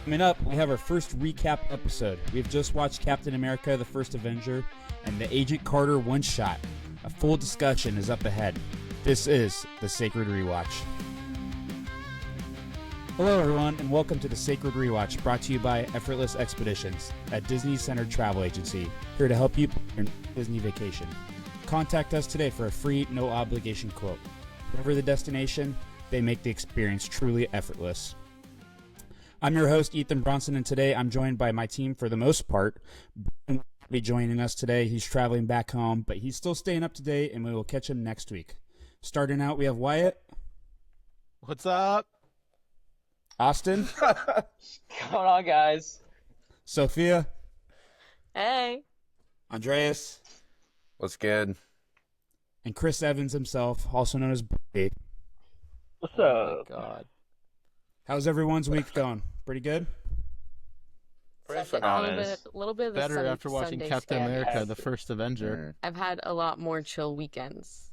Coming up, we have our first recap episode. We've just watched Captain America, the First Avenger, and the Agent Carter one-shot. A full discussion is up ahead. This is the Sacred Rewatch. Hello, everyone, and welcome to the Sacred Rewatch, brought to you by Effortless Expeditions, a Disney-centered travel agency, here to help you plan your Disney vacation. Contact us today for a free, no-obligation quote. Wherever the destination, they make the experience truly effortless. I'm your host, Ethan Bronson, and today I'm joined by my team for the most part. Brian will be joining us today. He's traveling back home, but he's still staying up to date, and we will catch him next week. Starting out, we have Wyatt. What's up? Austin. What's going on, guys? Sophia. Hey. Andreas. What's good? And Chris Evans himself, also known as Brady. What's Oh up? my God. How's everyone's week going? Pretty good? Pretty A little bit of the Better after watching Sunday Captain scare. America, the First Avenger. I've had a lot more chill weekends.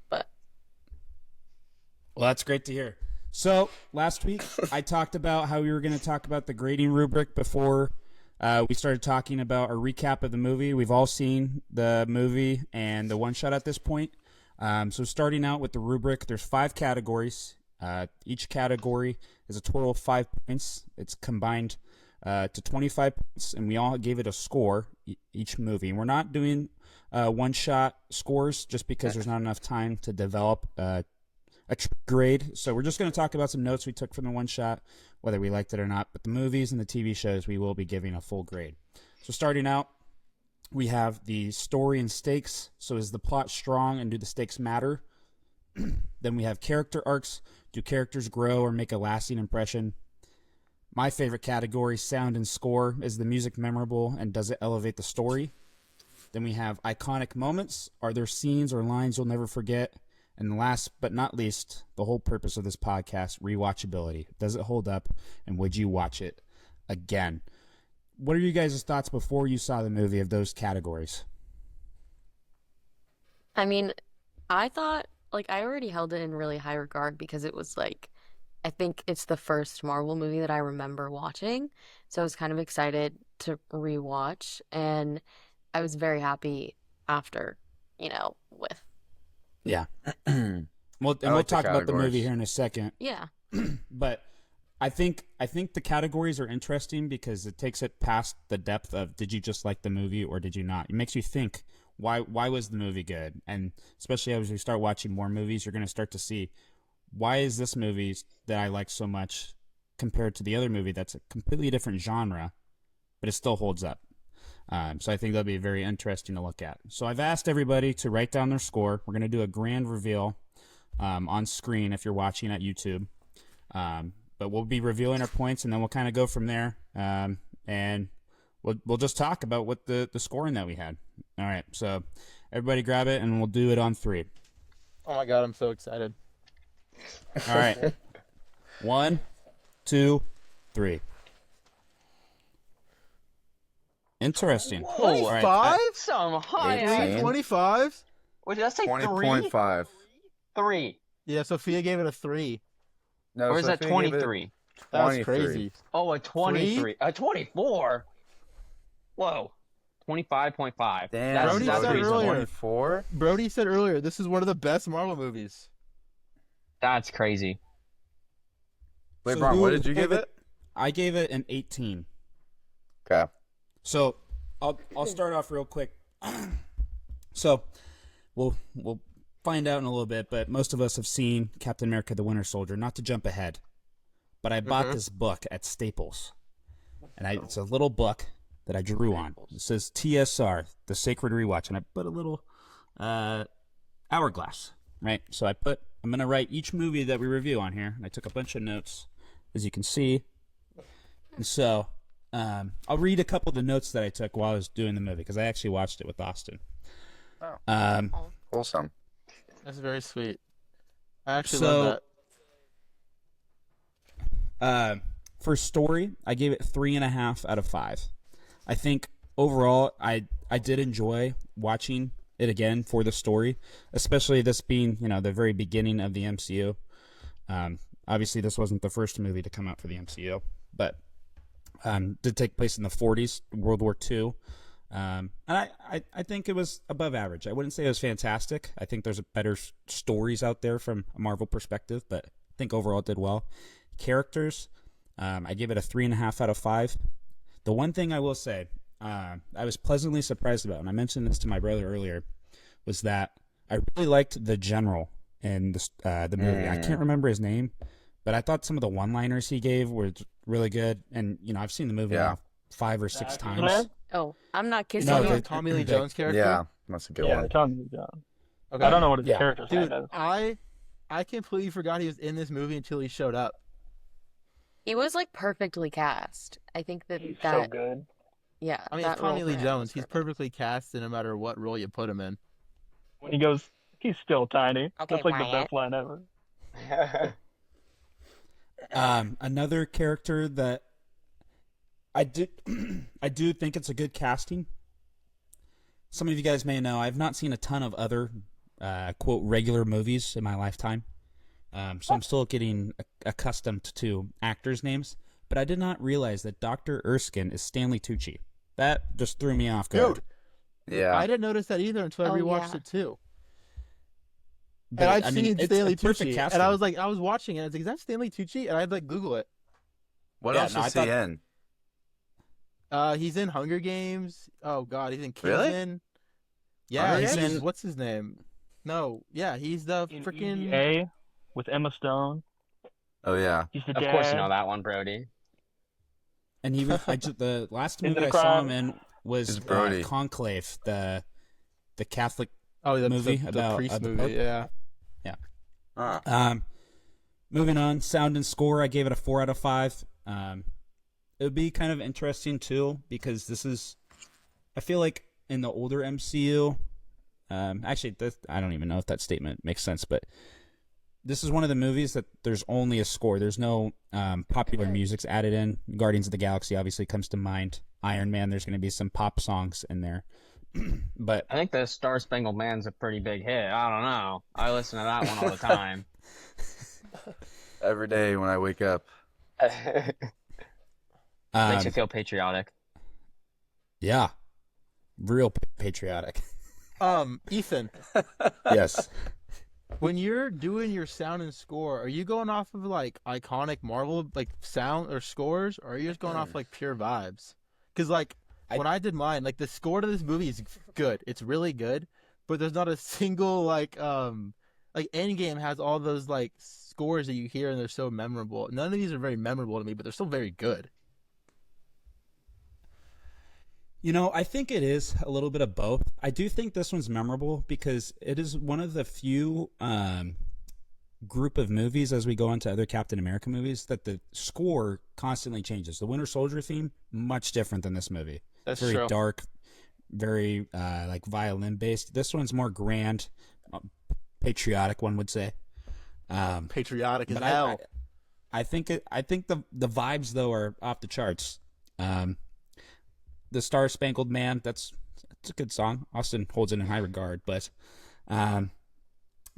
But Well, that's great to hear. So, last week, I talked about how we were going to talk about the grading rubric before we started talking about our recap of the movie. We've all seen the movie and the one-shot at this point. So, starting out with the rubric, there's 5 categories. Each category is a total of 5 points. It's combined to 25 points, and we all gave it a score, each movie. And we're not doing one-shot scores just because there's not enough time to develop a grade. So we're just going to talk about some notes we took from the one-shot, whether we liked it or not. But the movies and the TV shows, we will be giving a full grade. So starting out, we have the story and stakes. So is the plot strong and do the stakes matter? Then we have character arcs. Do characters grow or make a lasting impression? My favorite category, sound and score. Is the music memorable and does it elevate the story? Then we have iconic moments. Are there scenes or lines you'll never forget? And last but not least, the whole purpose of this podcast, rewatchability. Does it hold up and would you watch it again? What are you guys' thoughts before you saw the movie of those categories? I mean, I thought I already held it in really high regard because it was I think it's the first Marvel movie that I remember watching. So I was kind of excited to rewatch, and I was very happy after, with. Yeah. We'll talk about the movie here in a second. Yeah. But I think the categories are interesting because it takes it past the depth of did you just like the movie or did you not? It makes you think why was the movie good? And especially as we start watching more movies, you're going to start to see why is this movie that I like so much compared to the other movie that's a completely different genre, but it still holds up. So I think that'll be very interesting to look at. So I've asked everybody to write down their score. We're going to do a grand reveal on screen if you're watching at YouTube. But we'll be revealing our points, and then we'll kind of go from there. And we'll just talk about what the scoring that we had. All right, so everybody grab it, and we'll do it on 3. Oh my God, I'm so excited. All right. 1, 2, 3. Interesting. 25? All right. Some high 18. 25? What did I say? 20.5. 3. Yeah, Sophia gave it a 3. No, Or is that Sophia gave it 23? That's 23. crazy. Oh, a 23. A 24. Whoa. 25.5. Damn, Brody that's said reasonable. earlier. 24? Brody said earlier, this is one of the best Marvel movies. That's crazy. Wait, So Bron, who what did you give it? I gave it an 18. Okay. So I'll start off real quick. So we'll find out in a little bit, but most of us have seen Captain America: The Winter Soldier. Not to jump ahead, but I bought this book at Staples, and it's a little book that I drew on. It says TSR, The Sacred Rewatch, and I put a little hourglass, right? So I'm gonna write each movie that we review on here, and I took a bunch of notes, as you can see, and so. I'll read a couple of the notes that I took while I was doing the movie because I actually watched it with Austin. Wholesome. That's very sweet. I actually love that. For story, I gave it 3.5 out of 5. I think overall, I did enjoy watching it again for the story, especially this being the very beginning of the MCU. Obviously, this wasn't the first movie to come out for the MCU, but Did take place in the 40s, World War II. And I think it was above average. I wouldn't say it was fantastic. I think there's better stories out there from a Marvel perspective, but I think overall it did well. Characters, I give it a 3.5 out of 5. The one thing I will say, I was pleasantly surprised about, and I mentioned this to my brother earlier, was that I really liked the general in the movie. I can't remember his name, but I thought some of the one-liners he gave were really good. And I've seen the movie now 5 or 6 times. Oh, I'm not kissing No, you. the- The Tommy Lee Jones character. Yeah, that's a good Yeah, one. Tommy Lee Jones. Okay. I don't know what his Yeah. character's Dude, name is. I completely forgot he was in this movie until he showed up. He was like perfectly cast. I think He's so good. yeah. I mean, that it's Tommy role Lee for him Jones. was He's perfect. perfectly cast no matter what role you put him in. When he goes, he's still tiny. Okay, That's like the Wyatt. best line ever. Another character that I do think it's a good casting. Some of you guys may know I've not seen a ton of other quote regular movies in my lifetime, so I'm still getting accustomed to actors' names. But I did not realize that Dr. Erskine is Stanley Tucci. That just threw me off guard. Dude, Yeah. I didn't notice that either until I Oh, rewatched yeah. it too. But, And I'd I mean, seen it's Stanley a perfect Tucci, casting. and I was watching it. I was like, "Is that Stanley Tucci?" And I'd like Google it. What Yeah, else no, I is he thought- in? He's in Hunger Games. Oh God, he's in Really? Kingsman. Yeah, Hunger he's Games? in what's his name? No, yeah, he's the In freaking. EVA with Emma Stone. Oh yeah. He's the Of dad. course you know that one, Brody. And he was the last movie Is it a I saw him crime? in was It's Brody. Conclave, the Catholic. Oh, the movie the about, priest the movie. Pope? Yeah. Moving on, sound and score, I gave it a 4 out of 5. It would be kind of interesting too because this is, I feel like in the older MCU, actually, I don't even know if that statement makes sense, but this is one of the movies that there's only a score. There's no popular music's added in. Guardians of the Galaxy obviously comes to mind. Iron Man, there's going to be some pop songs in there. But I think the Star Spangled Man's a pretty big hit. I don't know. I listen to that one all the time. Every day when I wake up. Makes you feel patriotic. yeah, real patriotic. Ethan, Yes. when you're doing your sound and score, are you going off of like iconic Marvel like sound or scores, or are you just going off like pure vibes? Because like when I did mine, like the score to this movie is good. It's really good, but there's not a single like Endgame has all those like scores that you hear and they're so memorable. None of these are very memorable to me, but they're still very good. I think it is a little bit of both. I do think this one's memorable because it is one of the few group of movies as we go into other Captain America movies that the score constantly changes. The Winter Soldier theme, much different than this movie. That's Very true. dark, very like violin based. This one's more grand, patriotic, one would say. Patriotic as But hell. I think the vibes though are off the charts. The Star Spangled Man, it's a good song. Austin holds it in high regard. But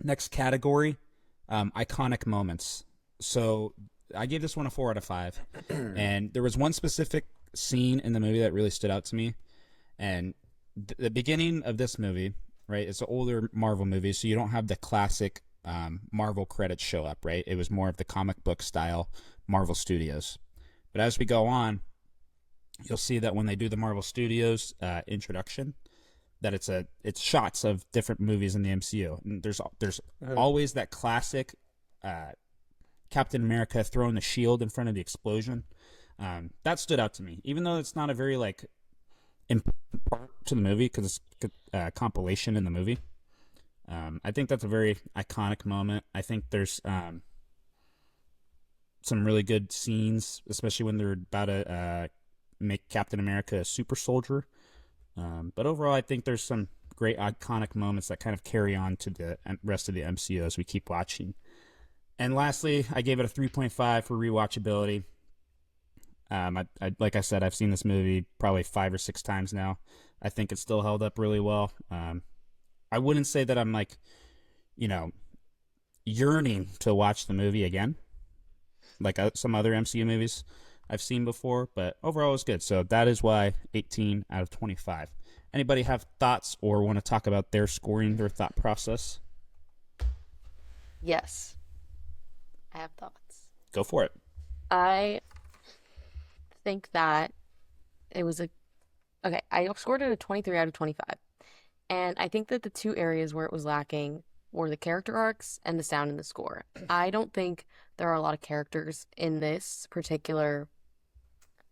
next category, iconic moments. So I gave this one a 4 out of 5, and there was one specific scene in the movie that really stood out to me. And the beginning of this movie, right? It's an older Marvel movie, so you don't have the classic Marvel credits show up, right? It was more of the comic book style Marvel Studios. But as we go on, you'll see that when they do the Marvel Studios introduction, that it's shots of different movies in the MCU. And there's always that classic Captain America throwing the shield in front of the explosion. That stood out to me, even though it's not a very like important part to the movie because it's a compilation in the movie. I think that's a very iconic moment. I think there's some really good scenes, especially when they're about to make Captain America a super soldier. But overall, I think there's some great iconic moments that kind of carry on to the rest of the MCU as we keep watching. And lastly, I gave it a 3.5 for rewatchability. Like I said, I've seen this movie probably 5 or 6 times now. I think it still held up really well. I wouldn't say that I'm like, yearning to watch the movie again, like some other MCU movies. I've seen before, but overall it was good. So that is why 18 out of 25. Anybody have thoughts or want to talk about their scoring, their thought process? Yes, I have thoughts. Go for it. I think that it was okay, I scored it a 23 out of 25. And I think that the two areas where it was lacking were the character arcs and the sound and the score. I don't think there are a lot of characters in this particular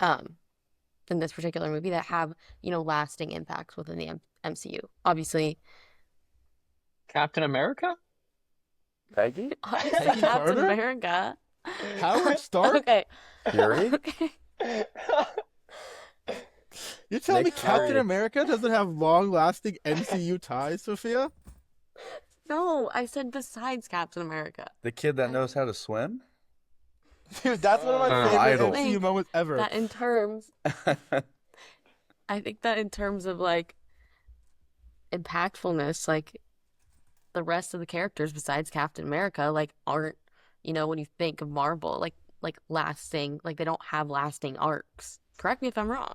movie that have, lasting impacts within the MCU. Obviously, Captain America? Peggy? Captain Carter? America. Howard Stark? Okay. Fury? Okay. You're telling me Nick Captain Fury. America doesn't have long-lasting MCU ties, Sophia? No, I said besides Captain America. The kid that knows how to swim? Dude, that's one of my favorite Idol. MCU moments ever. That in terms, I think that in terms of like impactfulness, like the rest of the characters besides Captain America, like aren't, when you think of Marvel, like lasting, like they don't have lasting arcs. Correct me if I'm wrong.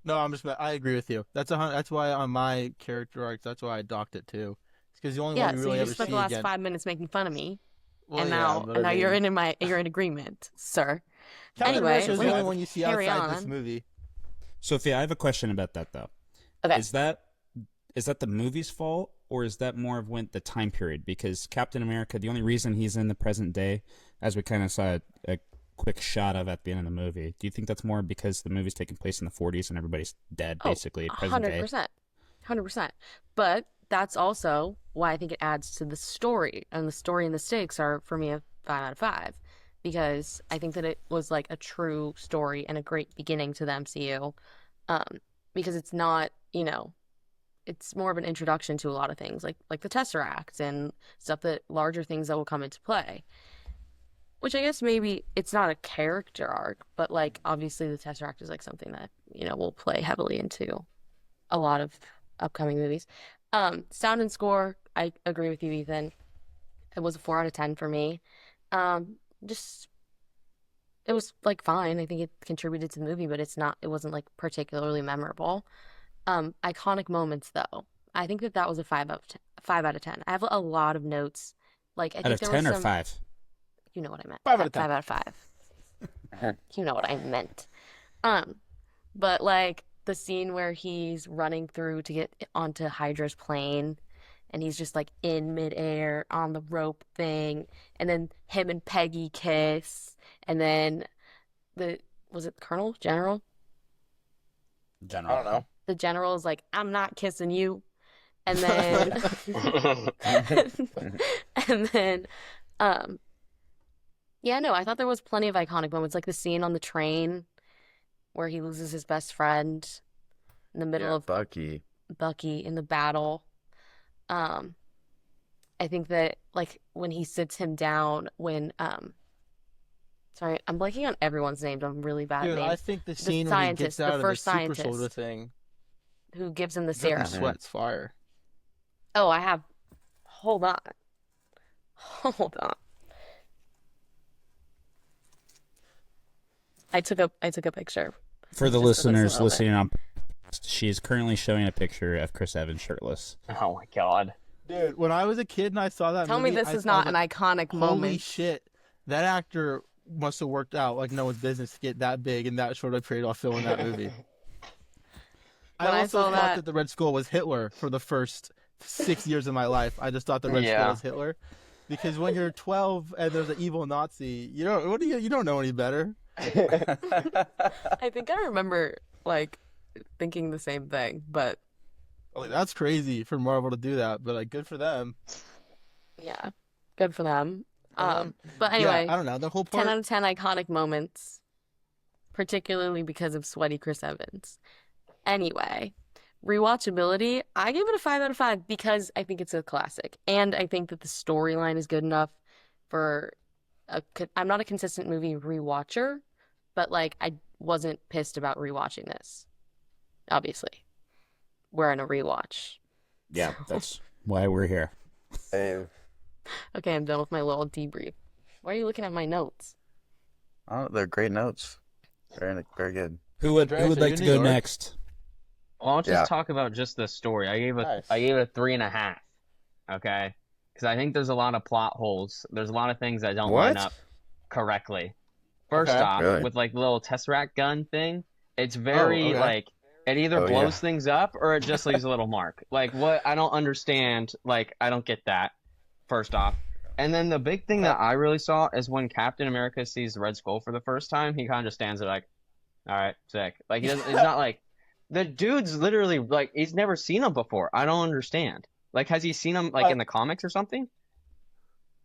No, I agree with you. That's why on my character arcs, that's why I docked it too. It's because the only Yeah, one we so really you ever just spent see the last again. 5 minutes making fun of me, Well, and yeah, now but and I now you're mean, you're in agreement, sir. Captain Anyway, America is the let's only one you see carry outside this on. movie. Sophia, I have a question about that though. Okay. Is that the movie's fault, or is that more of the time period? Because Captain America, the only reason he's in the present day, as we kind of saw a quick shot of at the end of the movie, do you think that's more because the movie's taking place in the 40s and everybody's dead, basically, at present day? 100%. But that's also why I think it adds to the story, and the story and the stakes are, for me, a 5 out of 5. Because I think that it was like a true story and a great beginning to the MCU. Because it's not, it's more of an introduction to a lot of things, like the Tesseract and stuff, that larger things that will come into play. Which I guess maybe it's not a character arc, but like obviously the Tesseract is like something that, will play heavily into a lot of upcoming movies. Sound and score, I agree with you, Ethan. It was a 4 out of 10 for me. It was like fine. I think it contributed to the movie, but it wasn't like particularly memorable. Iconic moments though. I think that was a 5 out of 10. I have a lot of notes. Like I Out think of there 10 was or some, 5? you know what I meant. 5 out of 10. 5 out of 5. You know what I meant. But like the scene where he's running through to get onto Hydra's plane, and he's just like in midair on the rope thing, and then him and Peggy kiss, and then was it Colonel? General? General. I don't know. The general is like, I'm not kissing you. And then and then yeah, no, I thought there was plenty of iconic moments, like the scene on the train where he loses his best friend in the middle Yeah, of Bucky. Bucky in the battle. I think that like when he sits him down when sorry, I'm blanking on everyone's names. I'm really bad at Dude, names. I think the scene when he gets scientist, the out of the first super scientist. soldier thing, Who gives him the dripping serum. sweat's fire. Oh, I have. Hold on. Hold on. I took a picture. For the Just listeners a little listening on, she is currently showing a picture of Chris Evans shirtless. Oh my god. Dude, when I was a kid and I saw that Tell movie, me this I is was not like, an iconic holy moment. shit, that actor must have worked out like no one's business to get that big in that short of a period while filming that movie. When I I also saw thought that- that the Red Skull was Hitler for the first 6 years of my life. I just thought the Red Skull Yeah. was Hitler. Because when you're 12 and there's an evil Nazi, you don't know any better. I think I remember like thinking the same thing, but Like, that's crazy for Marvel to do that, but like good for them. yeah, good for them. Um, But anyway, Yeah, I don't know. The whole 10 part. out of 10 iconic moments, particularly because of sweaty Chris Evans. Anyway, rewatchability, I give it a 5 out of 5 because I think it's a classic. And I think that the storyline is good enough for I'm not a consistent movie rewatcher, but like I wasn't pissed about rewatching this. Obviously, we're in a rewatch. Yeah, that's why we're here. Hey, Okay, I'm done with my little debrief. Why are you looking at my notes? oh, they're great notes. Very, very good. Who would Andreas, are like you to in go New York? next? Well, I'll just Yeah. talk about just the story. Nice. I gave it a 3.5. Okay, because I think there's a lot of plot holes. There's a lot of things that don't line What? up correctly. First Okay. off, Really? with like the little Tesseract gun thing, it's very okay. like it either Oh, blows yeah. things up or it just leaves a little mark. Like what? I don't understand. Like I don't get that. First off, and then the big thing that I really saw is when Captain America sees the Red Skull for the first time, he kind of just stands there like, "All right, sick." Like he doesn't. It's not like the dude's literally like he's never seen him before. I don't understand. Like has he seen him like in the comics or something?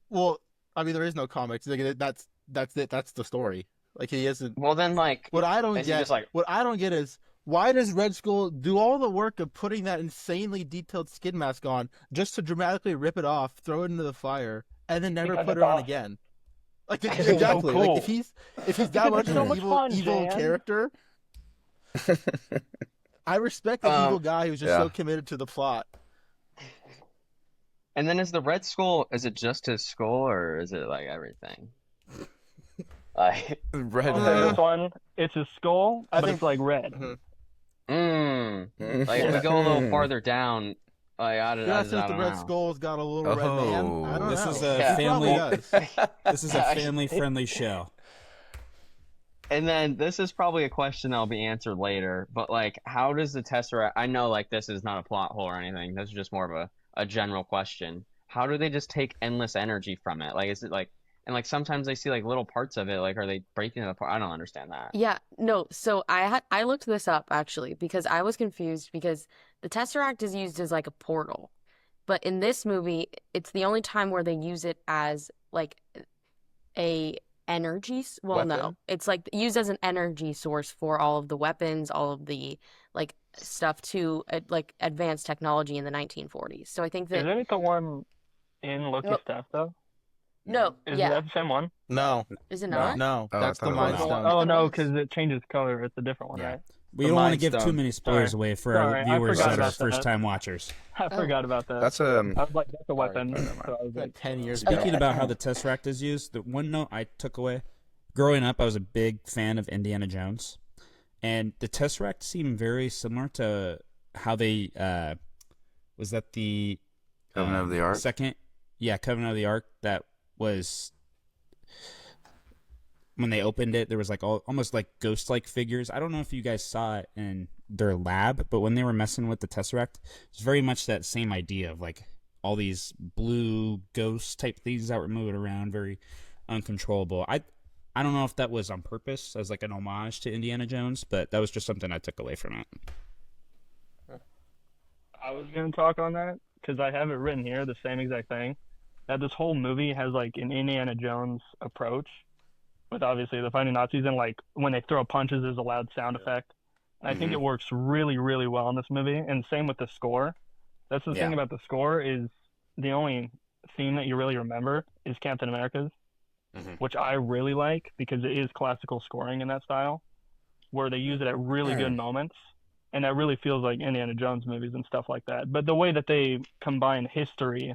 Well, I mean, there is no comics. Like, that's it. That's the story. Like he isn't. Well then like What I don't is he get. just like What I don't get is why does Red Skull do all the work of putting that insanely detailed skin mask on just to dramatically rip it off, throw it into the fire, and then never Because put it's it on awesome. again? Like Because it's so exactly. cool. Like if he's that much of So an much evil fun, evil Jan. character, I respect the evil guy who's just yeah. so committed to the plot. And then is the Red Skull, is it just his skull or is it like everything? Like, Red On Uh, this one, it's a skull, I but think- it's like red. like if we go a little farther down, like I don't, Yeah, I since don't the know. Red Skull's got a little red man. I don't This know. is a Yeah. He probably family. does. This is a family-friendly show. And then this is probably a question that'll be answered later, but like, how does the Tesseract? I know like this is not a plot hole or anything. This is just more of a general question. How do they just take endless energy from it? Like, is it like, and like sometimes they see like little parts of it. Like, are they breaking it apart? I don't understand that. Yeah, no, so I looked this up actually because I was confused because the Tesseract is used as like a portal. But in this movie, it's the only time where they use it as like a well, no. Weapon? It's like used as an energy source for all of the weapons, all of the like stuff to like advanced technology in the 1940s. So I think that Isn't it the one in Loki's Nope. death though? no, Is yeah. that the same one? No, Is it No. not? no, Oh, that's I the thought it Mind was. Stone. Oh thought no, it was. because it changes color. It's a different one, Yeah. right? We The don't want to Mind give too Stone. many spoilers Sorry. away for Sorry, our I viewers forgot that are about that. first-time watchers. I forgot about that. That's I was like, that's a weapon. Sorry. So I was Like like, 10 years ago. Speaking about how the Tesseract is used, the one note I took away, growing up, I was a big fan of Indiana Jones, and the Tesseract seemed very similar to how they was that the Covenant of the Ark? second, yeah, Covenant of the Ark. That was when they opened it. There was like almost like ghost-like figures. I don't know if you guys saw it in their lab, but when they were messing with the Tesseract, it's very much that same idea of like all these blue ghost type things that were moving around, very uncontrollable. I don't know if that was on purpose as like an homage to Indiana Jones, but that was just something I took away from it. I was gonna talk on that because I have it written here, the same exact thing. That this whole movie has like an Indiana Jones approach, with obviously the fighting Nazis and like when they throw punches, there's a loud sound effect. And I think it works really, really well in this movie. And same with the score. That's the thing Yeah. about the score is the only theme that you really remember is Captain America's, which I really like because it is classical scoring in that style, where they use it at really good moments. And that really feels like Indiana Jones movies and stuff like that. But the way that they combine history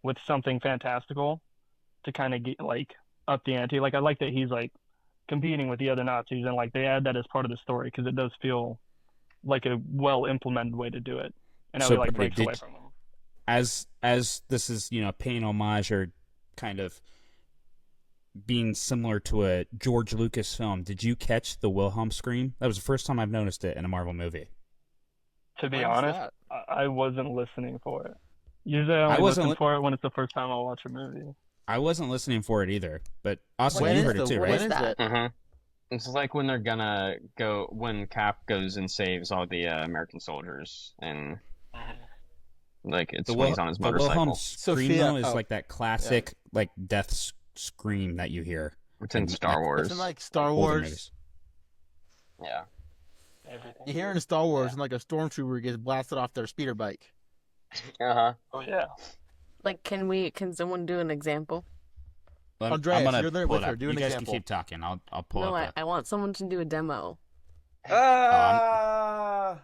with something fantastical to kind of get like up the ante. Like I like that he's like competing with the other Nazis and like they add that as part of the story because it does feel like a well implemented way to do it. And So, it like but breaks did- away from them. As this is paying homage or kind of being similar to a George Lucas film, did you catch the Wilhelm scream? That was the first time I've noticed it in a Marvel movie. To be When's honest, that? I wasn't listening for it. Usually I I only wasn't listen li- for it when it's the first time I'll watch a movie. I wasn't listening for it either, but Austin, When you is heard it the- too, when right? is is that? it? It's like when they're gonna go when Cap goes and saves all the American soldiers, and like it's when he's on his the motorcycle. Wilhelm scream Sophia- though is oh. like that classic like death scream that you hear. It's in And, Star like, Wars. It's in like Star older Wars. movies. Yeah. Everything. You hear in Star Wars, and like a stormtrooper gets blasted off their speeder bike. Oh yeah. Like, can someone do an example? Andreas, I'm gonna you're there pull with it her. up. Do You an guys example. can keep talking. I'll pull No, up. I want someone to do a demo. Yeah,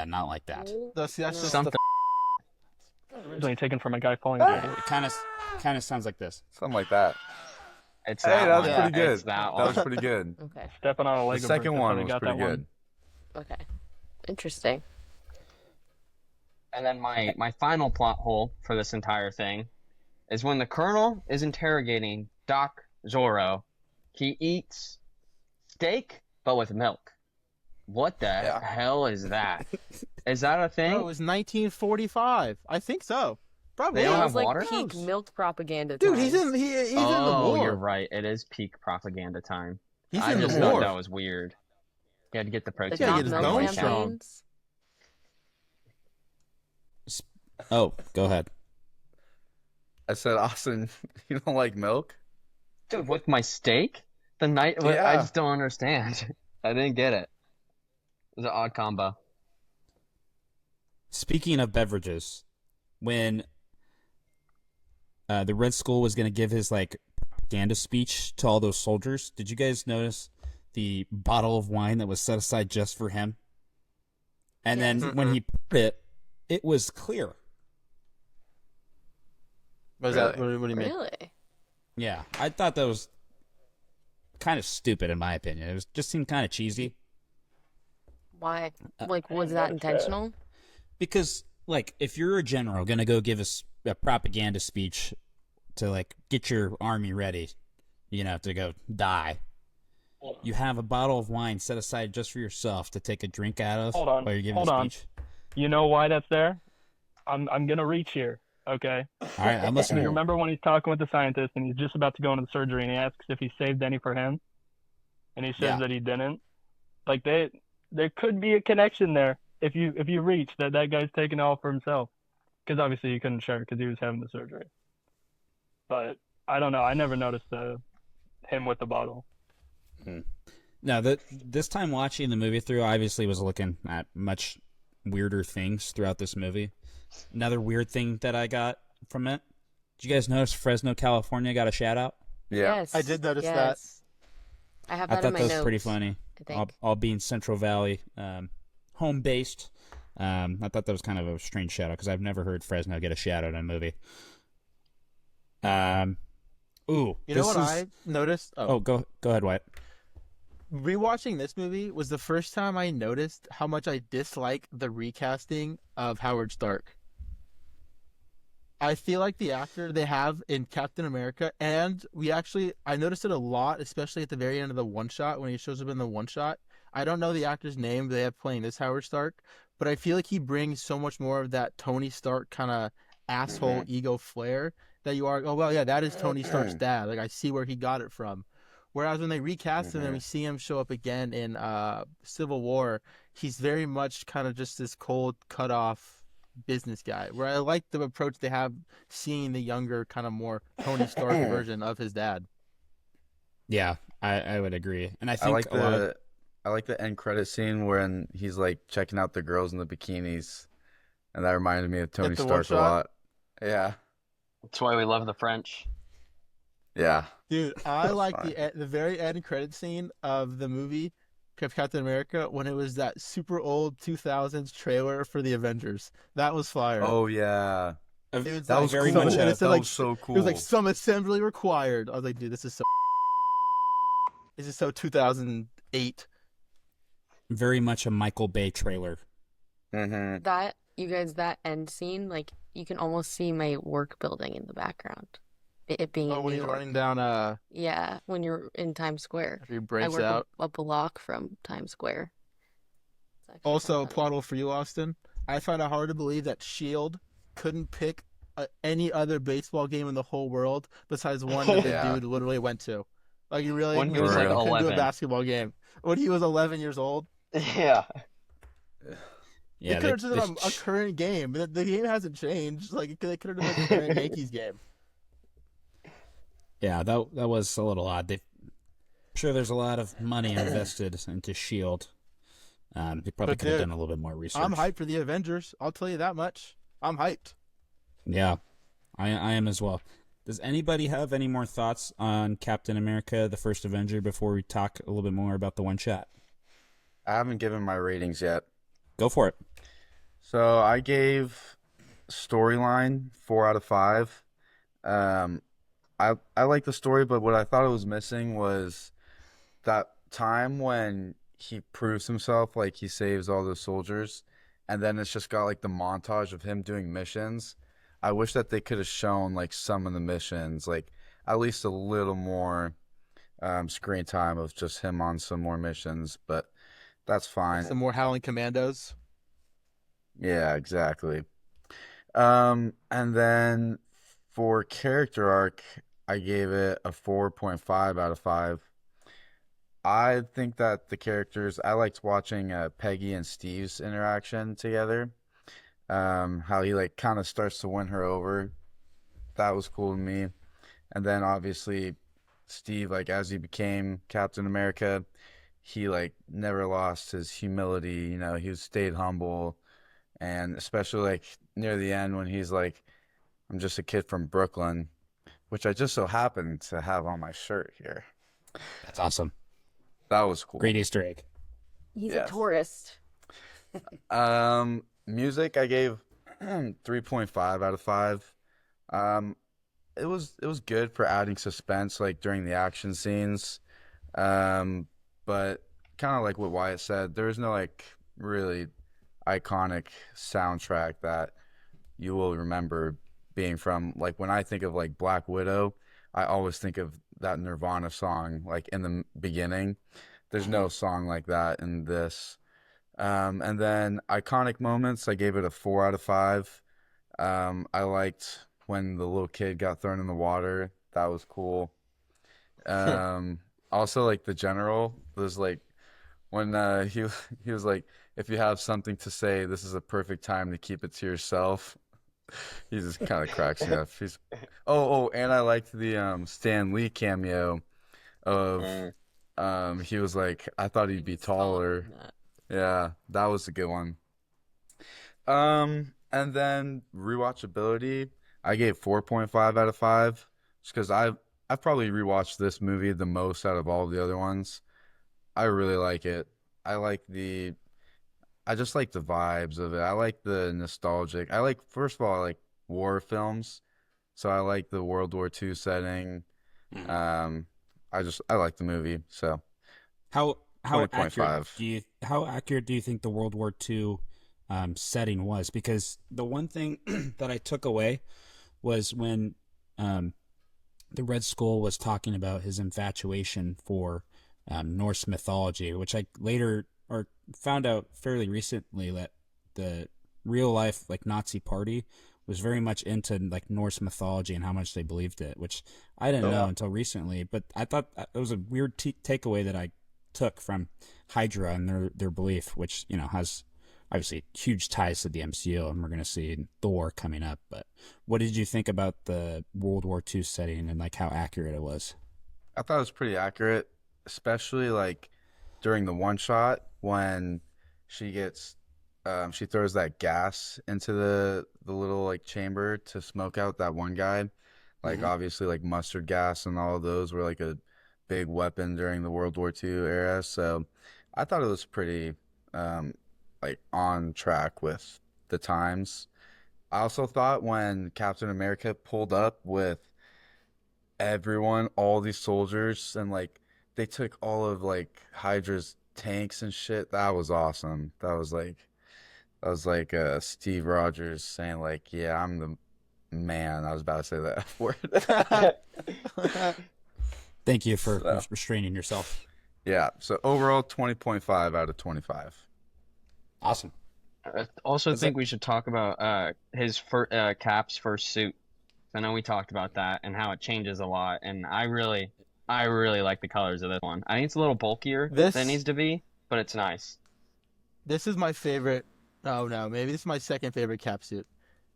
not like that. That's just Something. Originally taken from a guy falling It down. kind of sounds like this. Something like that. It's Hey, that that was one. pretty good. It's that That was one. pretty good. Okay. Stepping on a The leg. second one was got pretty that good. Okay. Interesting. And then my final plot hole for this entire thing is when the Colonel is interrogating Doc Zorro, he eats steak but with milk. What the Yeah. hell is that? Is that a thing? Oh, it was 1945. I think so. Probably. They don't It have was like water? peak milk propaganda Dude, times. he's in the Oh, war. you're right. It is peak propaganda time. He's I in just the thought war. that was weird. He had to get the The protein. gotta Doc get his Milk bones strong. campaigns. Oh, go ahead. I said, Austin, you don't like milk? Dude, with my steak? The night I Yeah. just don't understand. I didn't get it. It was an odd combo. Speaking of beverages, when the Red Skull was going to give his like propaganda speech to all those soldiers, did you guys notice the bottle of wine that was set aside just for him? And then Yes. when he poured it, it was clear. What is that? What do you mean? Really? Yeah, I thought that was kind of stupid in my opinion. It just seemed kind of cheesy Why? Like, was that intentional? because, like, if you're a general gonna go give a propaganda speech to like get your army ready, to go die, you have a bottle of wine set aside just for yourself to take a drink out of Hold on, while you're giving hold a on. speech. You know why that's there? I'm gonna reach here. Okay. All right, I'm listening. You remember when he's talking with the scientist and he's just about to go into the surgery and he asks if he saved any for him, and he says Yeah. that he didn't. Like there could be a connection there if you reach that guy's taking it all for himself, because obviously he couldn't share because he was having the surgery. But I don't know. I never noticed him with the bottle. No, this time watching the movie through, I obviously was looking at much weirder things throughout this movie. Another weird thing that I got from it. Did you guys notice Fresno, California got a shout out? Yeah. Yes. I did notice that. yes. I have I that thought in my that was notes. pretty funny. I think. All being Central Valley, home based. I thought that was kind of a strange shout out because I've never heard Fresno get a shout out in a movie. You know what I noticed? Oh, go ahead, Wyatt. Rewatching this movie was the first time I noticed how much I dislike the recasting of Howard Stark. I feel like the actor they have in Captain America, and I noticed it a lot, especially at the very end of the one shot when he shows up in the one shot. I don't know the actor's name they have playing this Howard Stark, but I feel like he brings so much more of that Tony Stark kind of asshole ego flair that you are. Oh well, yeah, that is Tony Stark's dad. Like I see where he got it from. Whereas when they recast him and we see him show up again in Civil War, he's very much kind of just this cold, cut off business guy. Where I like the approach they have, seeing the younger, kind of more Tony Stark version of his dad. Yeah, I would agree, and I I think like a lot of I like the end credit scene when he's like checking out the girls in the bikinis, and that reminded me of Tony the one Stark a shot? lot. Yeah, That's why we love the French. yeah. Dude, I That's like fine. the very end credit scene of the movie Captain America when it was that super old 2000s trailer for the Avengers. That was fire. Oh yeah, It was that like was very cool. much and it said, That like, was so cool. It was like some assembly required. I was like, dude, this is so. This is so 2008. very much a Michael Bay trailer. Mm-hmm. That, you guys, that end scene, like, you can almost see my work building in the background. It being Oh, in when New he's York. running down, Yeah, when you're in Times Square. after he I breaks work out. a block from Times Square. It's actually Also, quite funny. plot hole for you, Austin. I find it hard to believe that Shield couldn't pick any other baseball game in the whole world besides one that the Yeah. dude literally went to. Like he really When he was, like, couldn't do a 11. basketball game when he was 11 years old. Yeah. Yeah, They could have done a current game. The game hasn't changed. Like they could have done a current Yankees game. yeah, that was a little odd. I'm sure there's a lot of money invested into Shield. They probably But could have dude, done a little bit more research. I'm hyped for the Avengers. I'll tell you that much. I'm hyped. Yeah, I am as well. Does anybody have any more thoughts on Captain America: The First Avenger before we talk a little bit more about the one shot? I haven't given my ratings yet. Go for it. So I gave storyline 4 out of 5. I like the story, but what I thought it was missing was that time when he proves himself, like he saves all those soldiers, and then it's just got like the montage of him doing missions. I wish that they could have shown like some of the missions, like at least a little more screen time of just him on some more missions, but that's Like fine. some more Howling Commandos. Yeah, exactly. And then for character arc, I gave it a 4.5 out of 5. I think that the characters, I liked watching Peggy and Steve's interaction together. How he like kind of starts to win her over. That was cool to me. And then obviously Steve, like as he became Captain America, he like never lost his humility. He stayed humble, and especially like near the end when he's like, "I'm just a kid from Brooklyn," which I just so happened to have on my shirt here. That's awesome. That was cool. Great Easter egg. He's a Yes. tourist. Music I gave 3.5 out of 5. Um, it was good for adding suspense like during the action scenes. But kind of like what Wyatt said, there is no like really iconic soundtrack that you will remember being from. Like when I think of like Black Widow, I always think of that Nirvana song like in the beginning. There's no song like that in this. And then iconic moments, I gave it a 4 out of 5. I liked when the little kid got thrown in the water. That was cool. Um, Also like the general was like when he was like, if you have something to say, this is a perfect time to keep it to yourself. He just kind of cracks me up. And I liked the Stan Lee cameo of Mm. he was like, I thought he'd be taller. Yeah, that was a good one. And then rewatchability, I gave 4.5 out of 5 just because I've probably rewatched this movie the most out of all the other ones. I really like it. I like the I just like the vibes of it. I like the nostalgic. First of all, I like war films. So I like the World War II setting. Mhm. Um, I like the movie. So How accurate 20.5. how accurate do you think the World War II setting was? Because the one thing that I took away was when um, the Red Skull was talking about his infatuation for Norse mythology, which I later or found out fairly recently that the real life like Nazi party was very much into like Norse mythology and how much they believed it, which I didn't know until recently. But I thought it was a weird takeaway that I took from Hydra and their belief, which has obviously huge ties to the MCU, and we're going to see Thor coming up. But what did you think about the World War II setting and like how accurate it was? I thought it was pretty accurate, especially like during the one shot when she gets she throws that gas into the little like chamber to smoke out that one guy. Like Mhm. obviously like mustard gas and all of those were like a big weapon during the World War II era. So I thought it was pretty um like on track with the times. I also thought when Captain America pulled up with everyone, all these soldiers, and like they took all of like Hydra's tanks and shit. That was awesome. That was like Steve Rogers saying like, "Yeah, I'm the man." I was about to say that F word. Thank you for So restraining yourself. yeah. So overall, 20.5 out of 25. Awesome. I also Is that think we should talk about Cap's first suit. I know we talked about that and how it changes a lot, and I really like the colors of this one. I think it's a little bulkier than it needs This to be, but it's nice. this is my favorite. Oh no, maybe this is my second favorite cap suit.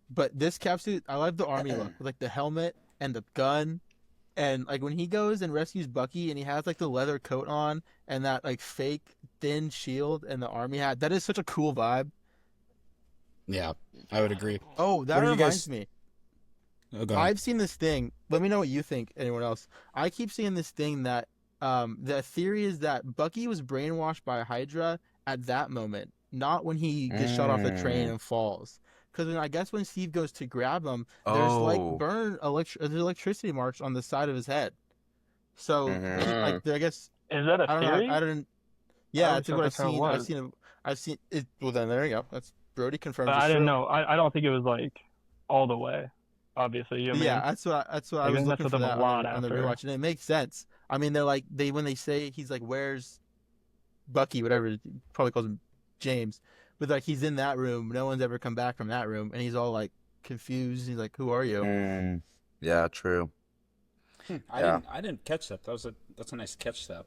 But this cap suit, I love the army look with like the helmet and the gun, and like when he goes and rescues Bucky and he has like the leather coat on and that like fake thin shield and the army hat. That is such a cool vibe. Yeah, I would agree. Oh, that What do you reminds guys? me. Oh, go ahead. I've seen this thing. Let me know what you think, anyone else. I keep seeing this thing that the theory is that Bucky was brainwashed by Hydra at that moment, not when he gets shot off the train Mm. and falls. because I guess when Steve goes to grab him, there's like Oh. there's electricity marks on the side of his head. So Mhm. I guess Is that a I don't theory? know. I don't. Yeah, I that's thought what I've that's how it seen. was. I've seen it. Well, then there you go. That's Brody confirms But it's I didn't true. know. I don't think it was like all the way. Obviously, you know But what I yeah, mean? that's what I Like, I was think that's looking with for them a that lot on the after. rewatch, and it makes sense. I mean, they're like when they say he's like, "Where's Bucky?" Whatever, he probably calls him James, but like he's in that room. No one's ever come back from that room, and he's all like confused. He's like, "Who are you?" Yeah, true. Yeah. I didn't catch that. That's a nice catch, though.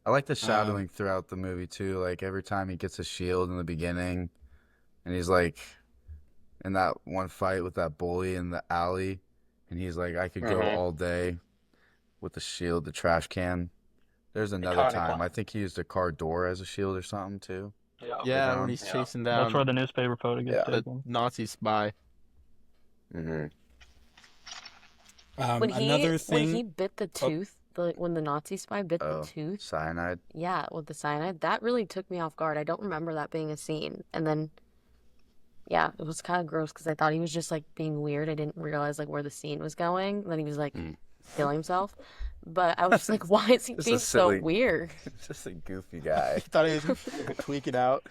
I like the shadowing throughout the movie too. Like every time he gets a shield in the beginning, and he's like in that one fight with that bully in the alley, and he's like, I could go Mhm. all day with the shield, the trash can. There's another Iconic time. line. I think he used a car door as a shield or something too. Yeah. Yeah, Later when on. he's Yeah. chasing That's where down the newspaper photo gets Yeah. the taken. Nazi spy. Mhm. When Another he thing. bit the Oh, tooth, when the Nazi spy bit the Oh, tooth, cyanide. yeah, with the cyanide, that really took me off guard. I don't remember that being a scene. And then, yeah, it was kind of gross because I thought he was just like being weird. I didn't realize like where the scene was going. And then he was like killing himself. But I was just like, why is he Just being a so silly, weird? just a goofy I guy. thought he was tweaking out.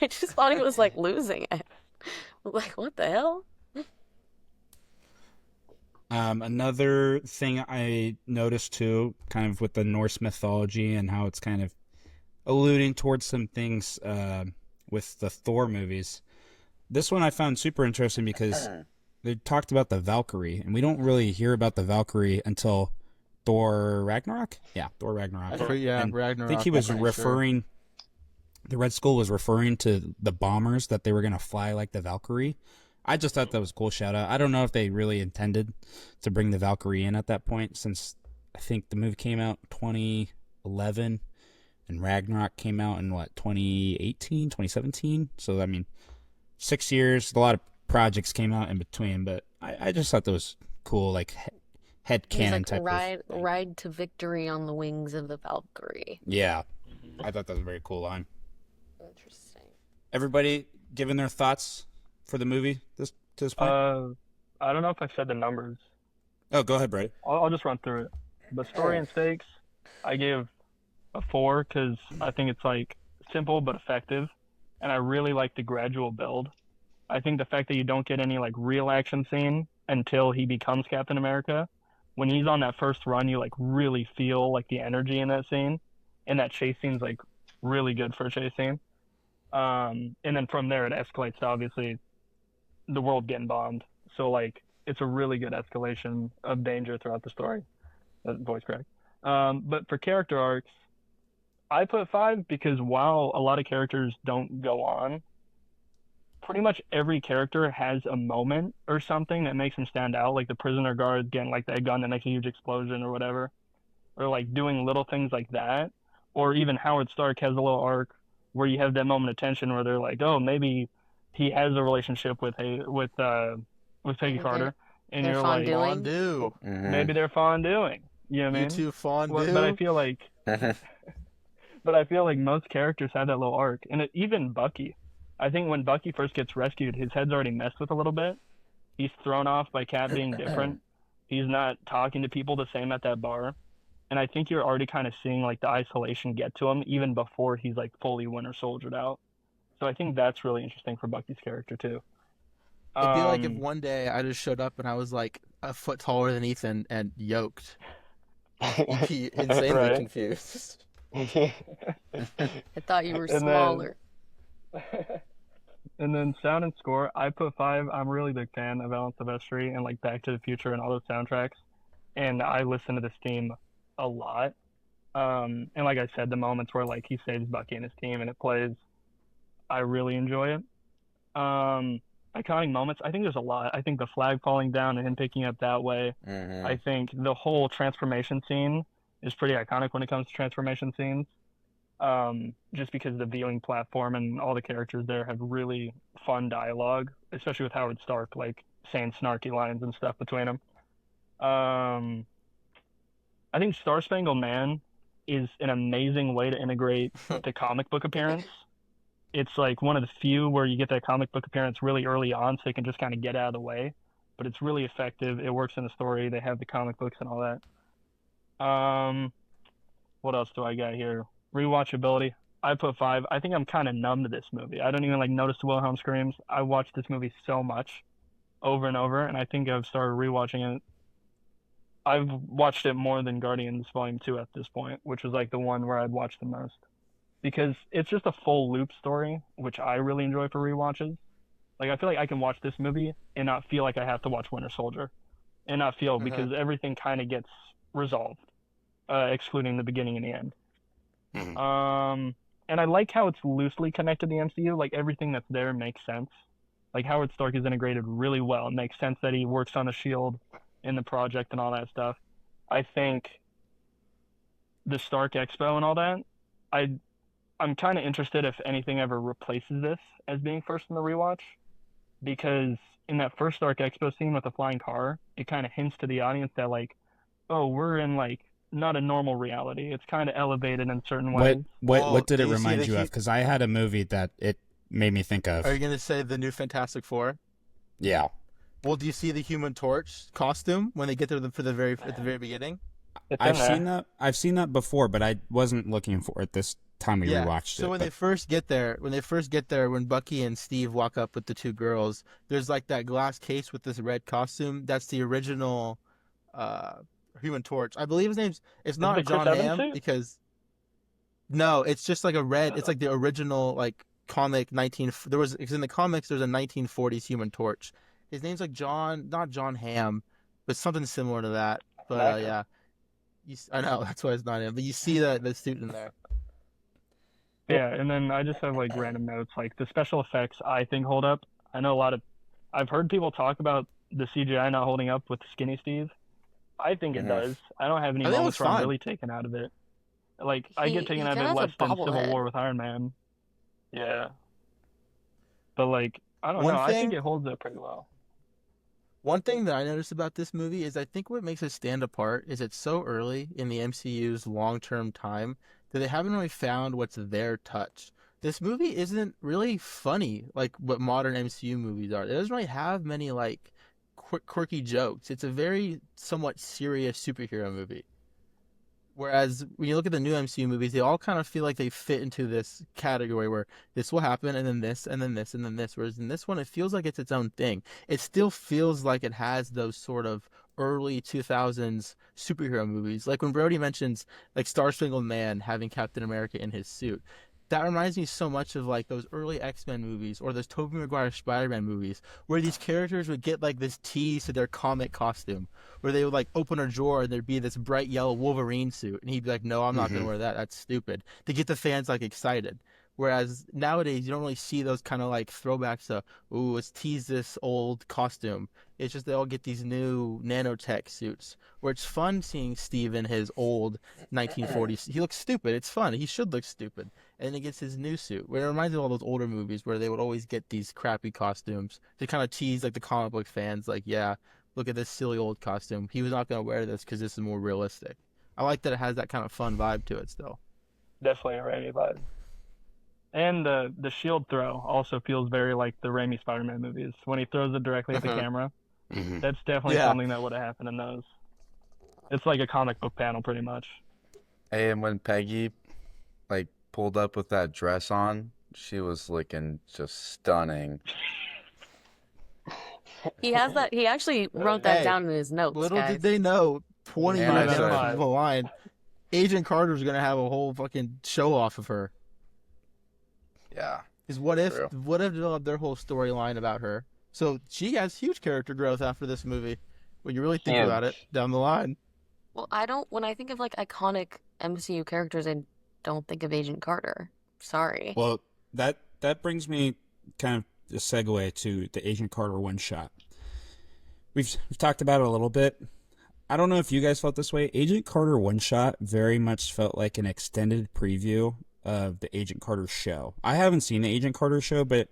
I just thought he was like losing it. Like, what the hell? Another thing I noticed too, kind of with the Norse mythology and how it's kind of alluding towards some things with the Thor movies. This one I found super interesting because they talked about the Valkyrie, and we don't really hear about the Valkyrie until Thor Ragnarok. Yeah, Thor Ragnarok. Yeah, And I think Ragnarok. he I'm was pretty sure. referring. The Red Skull was referring to the bombers that they were going to fly like the Valkyrie. I just thought that was a cool shout out. I don't know if they really intended to bring the Valkyrie in at that point, since I think the movie came out 2011 and Ragnarok came out in what, 2018, 2017. So I mean, 6 years. A lot of projects came out in between, but I just thought that was cool, like head He's canon like type of thing. ride to victory on the wings of the Valkyrie. Yeah, I thought that was a very cool line. Interesting. Everybody giving their thoughts for the movie to this point? I don't know if I said the numbers. Oh, go ahead, Brady. I'll just run through it. But story and stakes, I give a 4 because I think it's like simple but effective, and I really like the gradual build. I think the fact that you don't get any like real action scene until he becomes Captain America, when he's on that first run, you like really feel like the energy in that scene, and that chase scene's like really good for a chase scene. And then from there it escalates to obviously the world getting bombed. So like it's a really good escalation of danger throughout the story. Voice crack. But for character arcs, I put 5 because while a lot of characters don't go on, pretty much every character has a moment or something that makes them stand out, like the prisoner guard getting like that gun that makes a huge explosion or whatever, or like doing little things like that, or even Howard Stark has a little arc where you have that moment of tension where they're like, oh, maybe he has a relationship with Peggy Carter, and They're you're like, fondling. Fondue. maybe they're fonduing. You know what I You mean? two fondue. But I feel like, most characters have that little arc, and even Bucky. I think when Bucky first gets rescued, his head's already messed with a little bit. He's thrown off by Cap being different. He's not talking to people the same at that bar, and I think you're already kind of seeing like the isolation get to him even before he's like fully Winter Soldiered out. So I think that's really interesting for Bucky's character too. It'd be like if one day I just showed up and I was like a foot taller than Ethan and yoked. You'd be insanely Right. confused. I thought you were And then- smaller. And then sound and score, I put 5. I'm a really big fan of Alan Silvestri and like Back to the Future and all those soundtracks, and I listen to this theme a lot. And like I said, the moments where like he saves Bucky and his team and it plays, I really enjoy it. Iconic moments, I think there's a lot. I think the flag falling down and him picking up that way. I think the whole transformation scene is pretty iconic when it comes to transformation scenes. Just because the viewing platform and all the characters there have really fun dialogue, especially with Howard Stark, like saying snarky lines and stuff between them. I think Star Spangled Man is an amazing way to integrate the comic book appearance. it's like one of the few where you get that comic book appearance really early on, so they can just kind of get out of the way. But it's really effective. It works in the story. They have the comic books and all that. What else do I got here? Rewatchability. I put 5. I think I'm kind of numb to this movie. I don't even like notice the Wilhelm screams. I watched this movie so much, over and over, and I think I've started rewatching it. I've watched it more than Guardians Volume 2 at this point, which was like the one where I'd watched the most. Because it's just a full loop story, which I really enjoy for rewatches. Like, I feel like I can watch this movie and not feel like I have to watch Winter Soldier. And not feel, because everything kind of gets resolved, excluding the beginning and the end. And I like how it's loosely connected to the MCU. Like, everything that's there makes sense. Like, Howard Stark is integrated really well. It makes sense that he works on the SHIELD in the project and all that stuff. I think the Stark Expo and all that, I'm kind of interested if anything ever replaces this as being first in the rewatch, because in that first Stark Expo scene with the flying car, it kind of hints to the audience that, like, oh, we're in, like, not a normal reality. It's kind of elevated in certain ways. What did it do you see remind the you of? Because I had a movie that it made me think of. Are you gonna say the new Fantastic Four? Yeah. Well, do you see the Human Torch costume when they get there at the very beginning? I've seen that before, but I wasn't looking for it this time we rewatched it. So when they first get there, when Bucky and Steve walk up with the two girls, there's like that glass case with this red costume. That's the original Human Torch. I believe his name's. It's not John Hamm because. No, it's just like a red. It's like the original like comic 19. Because in the comics there's a 1940s Human Torch. His name's like not John Hamm, but something similar to that. But yeah, I know that's why it's not him. But you see the suit in there. Yeah, and then I just have like random notes. Like the special effects, I think hold up. I know I've heard people talk about the CGI not holding up with Skinny Steve. I think it does. I don't have any moments where I'm really taken out of it. Like I get taken out of it less than Civil War with Iron Man. Yeah, but like I don't know. I think it holds up pretty well. One thing that I noticed about this movie is I think what makes it stand apart is it's so early in the MCU's long-term time that they haven't really found what's their touch. This movie isn't really funny like what modern MCU movies are. It doesn't really have many like quirky jokes. It's a very somewhat serious superhero movie. Whereas when you look at the new MCU movies, they all kind of feel like they fit into this category where this will happen and then this and then this and then this. Whereas in this one, it feels like it's its own thing. It still feels like it has those sort of early 2000s superhero movies. Like when Brody mentions like Star Spangled Man having Captain America in his suit. That reminds me so much of like those early X-Men movies or those Tobey Maguire Spider-Man movies where these characters would get like this tease to their comic costume where they would like open a drawer and there'd be this bright yellow Wolverine suit and he'd be like, no, I'm not going to wear that. That's stupid, to get the fans like excited. Whereas nowadays you don't really see those kind of like throwbacks to, ooh, let's tease this old costume. It's just they all get these new nanotech suits where it's fun seeing Steve in his old 1940s. He looks stupid. It's fun. He should look stupid. And then he gets his new suit. Where it reminds me of all those older movies where they would always get these crappy costumes to kind of tease like the comic book fans. Like, yeah, look at this silly old costume. He was not going to wear this because this is more realistic. I like that it has that kind of fun vibe to it still. Definitely a Raimi vibe. And the shield throw also feels very like the Raimi Spider-Man movies. When he throws it directly at the camera, that's definitely something that would have happened in those. It's like a comic book panel pretty much. Hey, and when Peggy like pulled up with that dress on, she was looking just stunning. He has that. He actually wrote that down in his notes. Little guys. did they know, 20 Yeah, minutes that's down the line, Agent Carter's gonna have a whole fucking show off of her. Yeah. Because what if developed their whole storyline about her? So she has huge character growth after this movie. When you really think about it, down the line. Well, when I think of like iconic MCU characters, I don't think of Agent Carter. Sorry. Well, that brings me kind of a segue to the Agent Carter one shot. We've talked about it a little bit. I don't know if you guys felt this way. Agent Carter one shot very much felt like an extended preview of the Agent Carter show. I haven't seen the Agent Carter show, but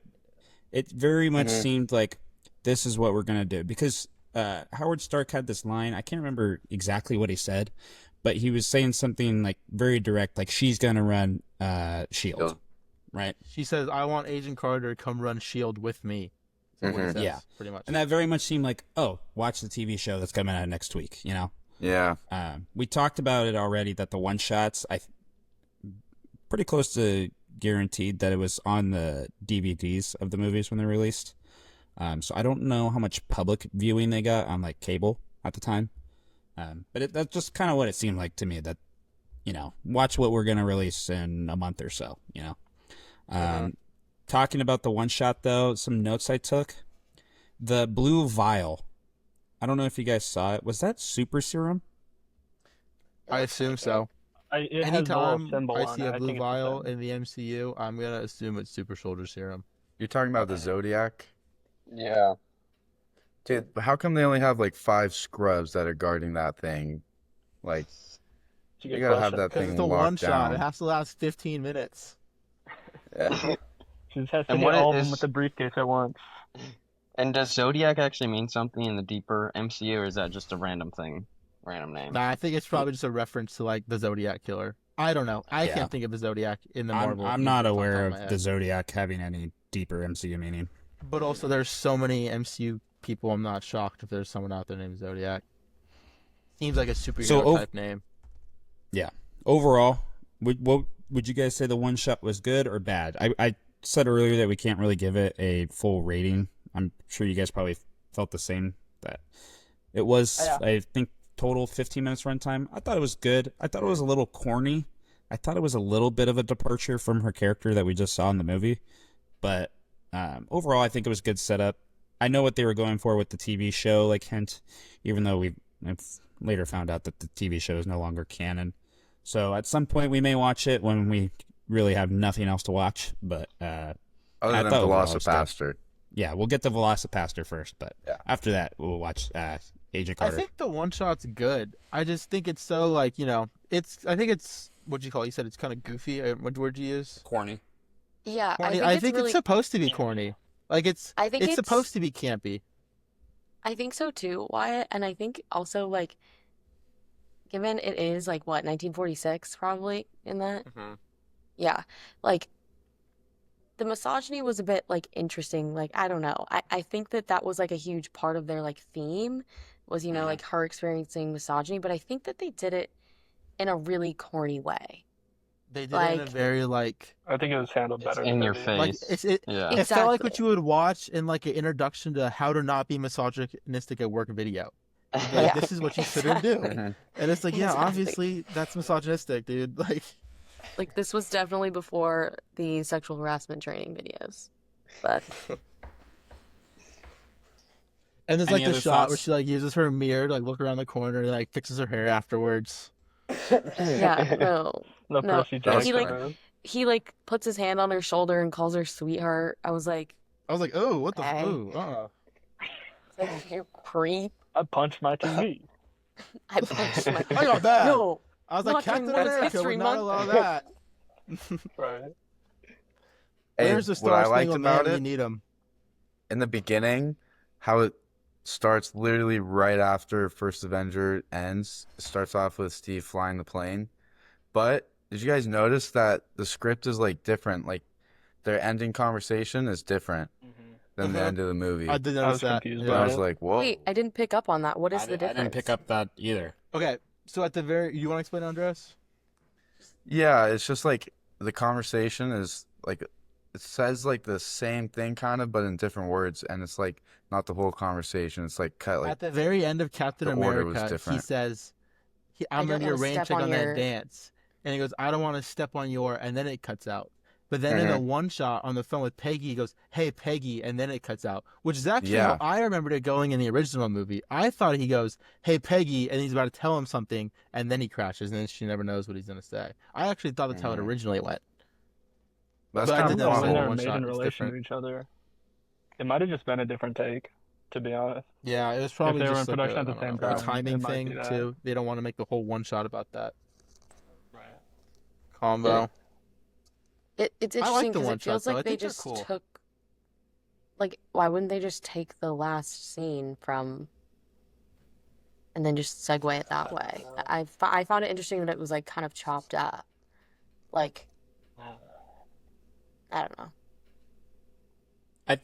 it very much seemed like this is what we're going to do. Because Howard Stark had this line, I can't remember exactly what he said, but he was saying something like very direct, like she's going to run SHIELD. right? She says, "I want Agent Carter to come run Shield with me." That's what it says, Yeah. pretty much. And that very much seemed like, oh, watch the TV show that's coming out next week, you know? Yeah. We talked about it already that the one-shots, pretty close to guaranteed that it was on the DVDs of the movies when they released. So I don't know how much public viewing they got on like cable at the time. But that's just kind of what it seemed like to me, that, you know, watch what we're going to release in a month or so, you know. Talking about the one shot though, some notes I took. The blue vial. I don't know if you guys saw it. Was that super serum? I assume so. It has the Anytime little symbol I on see it. a I blue think it's the vial same. in the MCU, I'm gonna assume it's Super Soldier Serum. You're talking about the Zodiac? Yeah. Dude, how come they only have like 5 scrubs that are guarding that thing? Like, It's a you good gotta have question. that Because thing it's a locked one shot. It down. has to last 15 minutes. Yeah. She just has to And hit what all of is- them with the briefcase at once. And does Zodiac actually mean something in the deeper MCU, or is that just a random thing, random name? Nah, I think it's probably just a reference to like the Zodiac killer. I don't know. I Yeah. can't think of the Zodiac in the Marvel. I'm not universe off the aware top of my the head. Zodiac having any deeper MCU meaning. But also, there's so many MCU people. I'm not shocked if there's someone out there named Zodiac. Seems like a superhero type name. Overall, what would you guys say the one shot was good or bad? I said earlier that we can't really give it a full rating. I'm sure you guys probably felt the same. That it was, I think, total 15 minutes runtime. I thought it was good. I thought it was a little corny. I thought it was a little bit of a departure from her character that we just saw in the movie. But overall, I think it was good setup. I know what they were going for with the TV show, like hint, even though we later found out that the TV show is no longer canon. So at some point we may watch it when we really have nothing else to watch. But Other I than thought overall it was good. Velocipaster. Yeah, we'll get the Velocipaster first, but Yeah. after that we'll watch Agent I Carter. think the one shot's good. I just think it's so like, you know, I think it's what you call it? You said it's kind of goofy. What word did you use? Corny. Yeah, Corny. I think, it's supposed to be corny. Like it's I think it's supposed to be campy. I think so too, Wyatt, and I think also like given it is like what 1946 probably in that. Yeah, like the misogyny was a bit like interesting. Like I don't know. I think that was like a huge part of their like theme was, you know, like her experiencing misogyny, but I think that they did it in a really corny way. They did it in a Like- very like I think it was handled better. in your movie. face. it Yeah. felt like Exactly. what you would watch in like an introduction to how to not be misogynistic at work video. Like, Yeah. this is what you shouldn't do. Mhm. And it's like, yeah, Exactly. obviously that's misogynistic, dude. Like this was definitely before the sexual harassment training videos. But And there's Any like the other shot where thoughts? she like uses her mirror to like look around the corner and like fixes her hair afterwards. yeah, no. The No, Percy That was Jackson. he, like- man. He like puts his hand on her shoulder and calls her sweetheart. I was like, I was like, oh, what the Hey. ooh, like you creep. I punched my TV. I punched my I got that. No. I was like, Not during Captain Women's America History would not Month. allow that. Right. Hey, There's the what I Star liked Spangled about Man. You it need him. in the beginning, how it starts literally right after First Avenger ends. It starts off with Steve flying the plane. But did you guys notice that the script is like different? Like their ending conversation is different than the Mhm. end of the movie. I did I notice was that. confused And by I Yeah. was it. like, whoa. Wait, I didn't pick up on that. What is I the difference? didn't pick up that either. Okay, so at the very, you want to explain, Andres? Yeah, it's just like the conversation is like it says like the same thing kind of, but in different words, and it's like not the whole conversation. It's like cut like At the very end of Captain the order was America, he different. says, I I'm don't gonna be a wanna rain step check on on your- that dance. And he goes, I don't want to step on your, and then it cuts out. But then in the one shot on the phone with Peggy, he goes, hey, Peggy, and then it cuts out, which is actually Yeah. how I remembered it going in the original movie. I thought he goes, hey, Peggy, and he's about to tell him something, and then he crashes, and then she never knows what he's going to say. I actually thought that's how it Mhm. originally went. that's But I kind did of notice When that they're one made shot in is relation different. to each other. It might have just been a different take, to be honest. Yeah, it was probably they were just in like production a, at the I don't same know, a time, timing it might thing, be that. too. They don't want to make the whole one shot about that Right. combo. It's I like interesting the because one it feels shots, though. I like they think they're just cool. took like why wouldn't they just take the last scene from and then just segue it that way? I found it interesting that it was like kind of chopped up. Like I don't know.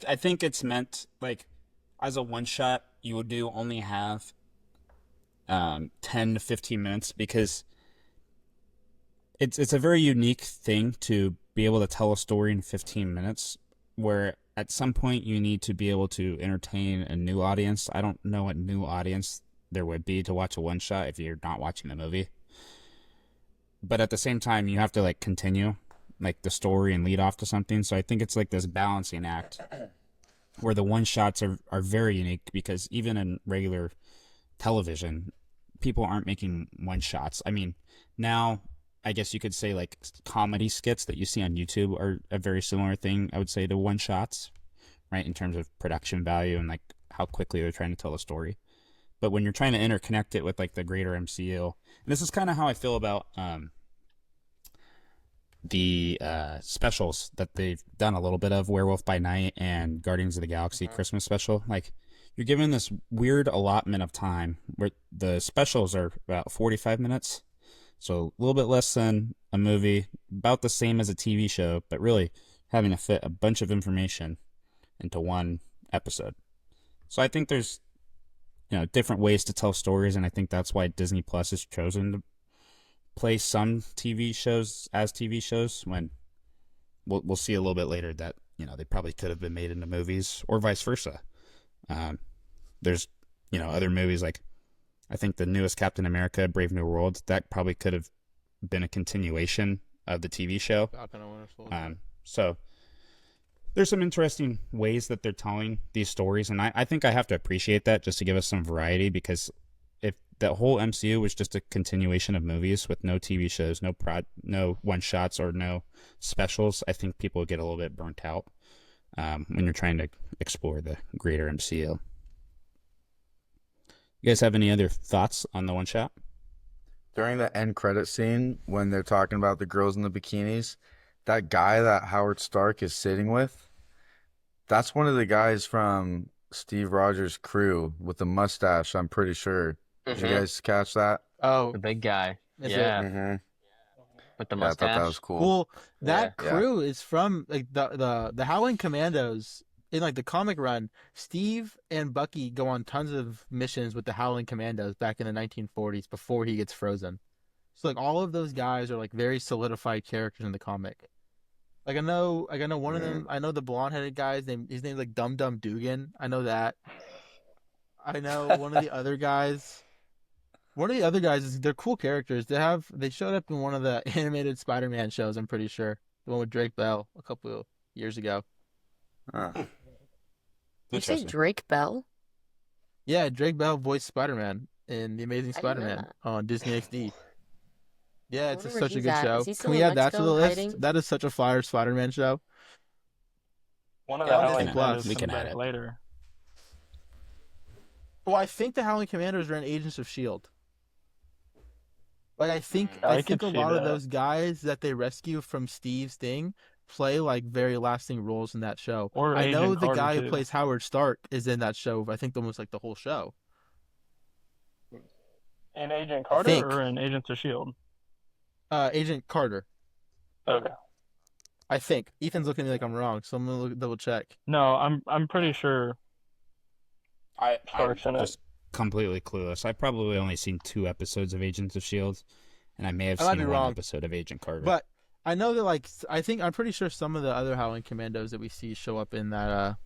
I think it's meant like as a one shot, you would do only have 10 to 15 minutes because it's a very unique thing to be able to tell a story in 15 minutes where at some point you need to be able to entertain a new audience. I don't know what new audience there would be to watch a one shot if you're not watching the movie. But at the same time, you have to like continue like the story and lead off to something. So I think it's like this balancing act where the one shots are very unique because even in regular television, people aren't making one shots. I mean, now I guess you could say like comedy skits that you see on YouTube are a very similar thing, I would say, to one shots, right? In terms of production value and like how quickly they're trying to tell a story. But when you're trying to interconnect it with like the greater MCU, and this is kind of how I feel about the specials that they've done a little bit of, Werewolf by Night and Guardians of the Galaxy Christmas special. Like you're given this weird allotment of time where the specials are about 45 minutes. So a little bit less than a movie, about the same as a TV show, but really having to fit a bunch of information into one episode. So I think there's, different ways to tell stories, and I think that's why Disney Plus has chosen to play some TV shows as TV shows when we'll see a little bit later that, they probably could have been made into movies or vice versa. There's, other movies like I think the newest Captain America, Brave New World, that probably could have been a continuation of the TV show. So there's some interesting ways that they're telling these stories, and I think I have to appreciate that just to give us some variety, because if the whole MCU was just a continuation of movies with no TV shows, no one-shots or no specials, I think people would get a little bit burnt out when you're trying to explore the greater MCU. You guys have any other thoughts on the one-shot? During the end credit scene, when they're talking about the girls in the bikinis, that guy that Howard Stark is sitting with, that's one of the guys from Steve Rogers' crew with the mustache, I'm pretty sure. Did you guys catch that? Oh, The big guy. is Yeah. it? With the Yeah, I mustache. thought that was cool. Well, that Yeah. crew is from like the Howling Commandos. In like the comic run, Steve and Bucky go on tons of missions with the Howling Commandos back in the 1940s before he gets frozen. So like all of those guys are like very solidified characters in the comic. Like I know one of them. I know the blonde-headed guy's name. His name's like Dum Dum Dugan. I know that. I know one of the other guys. One of the other guys is they're cool characters. They showed up in one of the animated Spider-Man shows. I'm pretty sure the one with Drake Bell a couple of years ago. You say Drake Bell? Yeah, Drake Bell voiced Spider-Man in The Amazing I didn't know Spider-Man that. on Disney XD. Yeah, it's wonder where such a he's good at. show. Is he Can still we in add that to the Mexico list? hiding? That is such a fire Spider-Man show. One of Yeah, the on Howling Disney Plus. Commandos We comes can add back it. later. Well, I think the Howling Commandos are in Agents of S.H.I.E.L.D. Like, I think I a could see lot of that. those guys that they rescue from Steve's thing play, like, very lasting roles in that show. Or I know Agent the Carter, guy who too. plays Howard Stark is in that show, I think almost, like, the whole show. In Agent Carter think. or in Agents of S.H.I.E.L.D.? Agent Carter, Okay. I think. Ethan's looking at me like I'm wrong, so I'm going to double check. No, I'm pretty sure I'm Stark's in it. just completely clueless. I've probably only seen 2 episodes of Agents of S.H.I.E.L.D., and I may have I might seen be one wrong. episode of Agent Carter. But I know that, like, I'm pretty sure some of the other Howling Commandos that we see show up in that,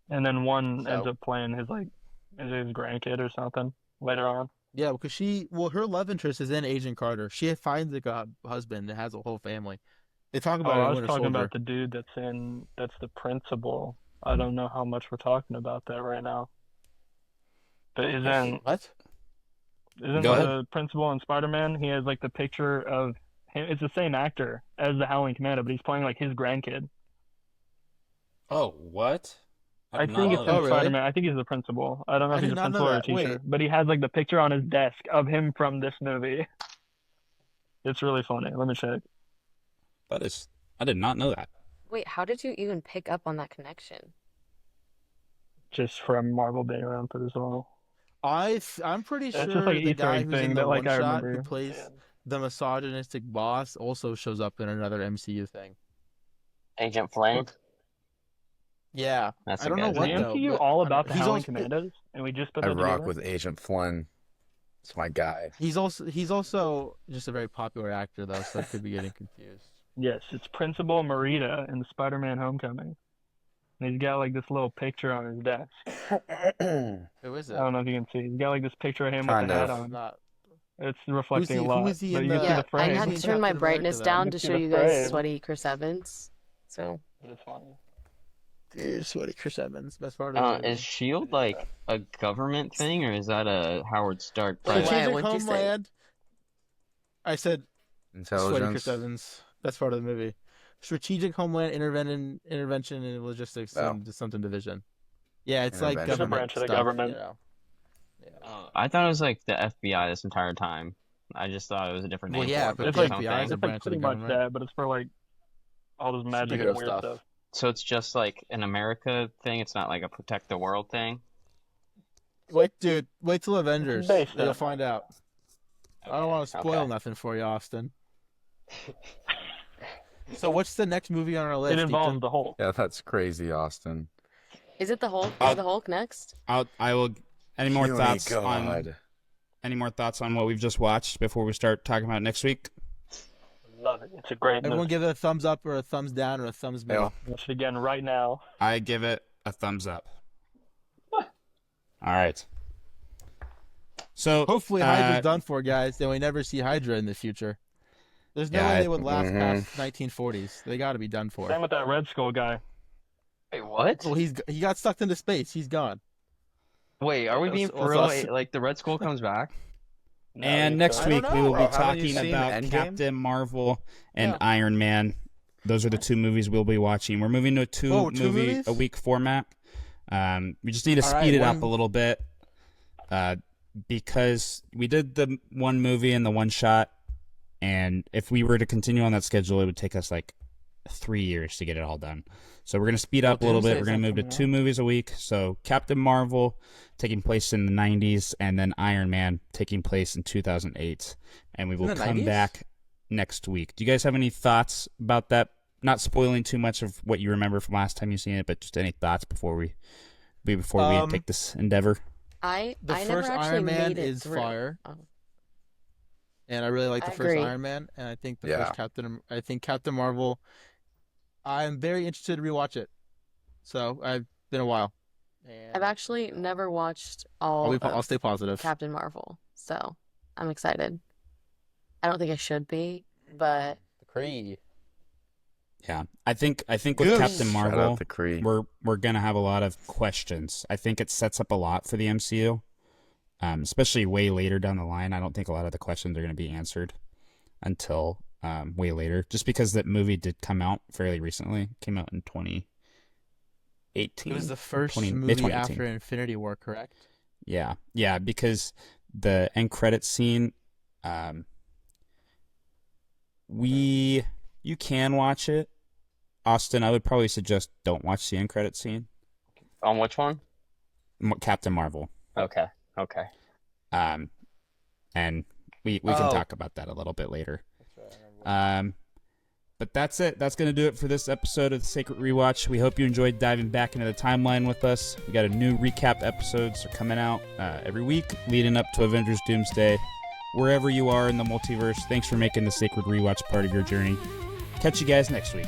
And then one So- ends up playing his grandkid or something later on. yeah, because her love interest is in Agent Carter. She finds like a husband and has a whole family. They talk about it I in was Winter talking Soldier. about the dude that's the principal. I don't know how much we're talking about that right now. But What? isn't Go the principal in Spider-Man? He has like the picture of him. It's the same actor as the Howling Commando, but he's playing like his grandkid. Oh, what? I did not think know it's that. in Oh, really? Spider-Man. I think he's the principal. I don't know I if he's did a not know principal or a that. teacher, Wait. but he has like the picture on his desk of him from this movie. It's really funny. Let me check. I did not know that. Wait, how did you even pick up on that connection? Just from Marvel being around for this long. I'm pretty It's sure just like an the Easter guy egg who's thing in the that like one I shot remember. who plays Yeah. the misogynistic boss also shows up in another MCU thing. Agent Flame. Yeah, That's I a don't know good Is what the name. though. MCU But all about the he's Howling also Commandos, and we just put I that rock together? with Agent Flynn. It's my guy. he's also just a very popular actor though, so I could be getting confused. Yes, it's Principal Morita in the Spider-Man Homecoming. And he's got like this little picture on his desk. Who is I it? don't know if you can see. He's got like this picture of him with Kind the hat of. on. Not. It's reflecting a Who lot. is he But in you can see the- the Yeah, I frame. had Who's to he in turn my Captain America, brightness though? down You to see show the you guys frame. sweaty Chris Evans. So It's funny. Dude, sweaty Chris Evans, best part of the movie. Is Shield like a government thing, or is that a Howard Stark Wait, private? why? Strategic What'd you say? Homeland. I said sweaty Intelligence. Chris Evans. Best part of the movie. Strategic Homeland Intervention and Logistics Oh. and something division. Yeah, it's like Intervention. It's a government branch of the stuff, government. You know. I thought it was like the FBI this entire time. I just thought it was a different Well, name yeah, for it, but but It's it's like its own FBI thing. is a It's branch like of the pretty much government. that, but it's for like all this magic Superhero and weird stuff. stuff. So it's just like an America thing. It's not like a protect the world thing. Wait till Avengers. Based You'll on- find out. I don't want to spoil Okay. nothing for you, Austin. So what's the next movie on our list? It involves Ethan? the Hulk. Yeah, that's crazy, Austin. is it the Hulk? I'll- Is the Hulk next? I will. Any more Puny thoughts on God. what we've just watched before we start talking about next week? Love it. It's a great Everyone movie. give it a thumbs up or a thumbs down or a thumbs middle. Watch it again right now. I give it a thumbs up. All right. So Hopefully Hydra's done for, guys. Then we never see Hydra in the future. There's no way they would last past 1940s. They got to be done for. Same with that Red Skull guy. Wait, what? Well, he got sucked into space. He's gone. Wait, are we being Well, for real? so- Like the Red Skull comes back? No, And he's next done. week don't we will know. be Bro, haven't you talking seen about Endgame? Captain Marvel and Yeah. Iron Man. Those are the two movies we'll be watching. We're moving to a two Whoa, two movie movies? a week format. We just need to All speed right, it up one- a little bit because we did the one movie and the one shot, and if we were to continue on that schedule, it would take us like 3 years to get it all done. So we're going to speed up a little bit. We're going to move to 2 movies a week. So Captain Marvel taking place in the 90s, and then Iron Man taking place in 2008. And we will the come 90s? back next week. Do you guys have any thoughts about that? Not spoiling too much of what you remember from last time you've seen it, but just any thoughts before we take this endeavor? I The never first actually Iron Man made it is through. fire. Oh. And I really like the I first agree. Iron Man, and I think the Yeah. first Captain. I think Captain Marvel. I'm very interested to rewatch it. So I've been a while. And I've actually never watched all I'll of stay positive. Captain Marvel, so I'm excited. I don't think I should be, but Kree. Yeah, I think with Goose. Captain Shout Marvel, out to Kree. we're gonna have a lot of questions. I think it sets up a lot for the MCU, especially way later down the line. I don't think a lot of the questions are gonna be answered until way later, just because that movie did come out fairly recently. It came out in 2018. It was the first 20 movie 2018. after Infinity War, correct? Yeah, because the end credit scene, you can watch it. Austin, I would probably suggest don't watch the end credit scene. On which one? Captain Marvel. Okay. And we can talk about that a little bit later. But that's it. That's going to do it for this episode of the Sacred Rewatch. We hope you enjoyed diving back into the timeline with us. We got a new recap episodes are coming out every week leading up to Avengers Doomsday. Wherever you are in the multiverse, thanks for making the Sacred Rewatch part of your journey. Catch you guys next week.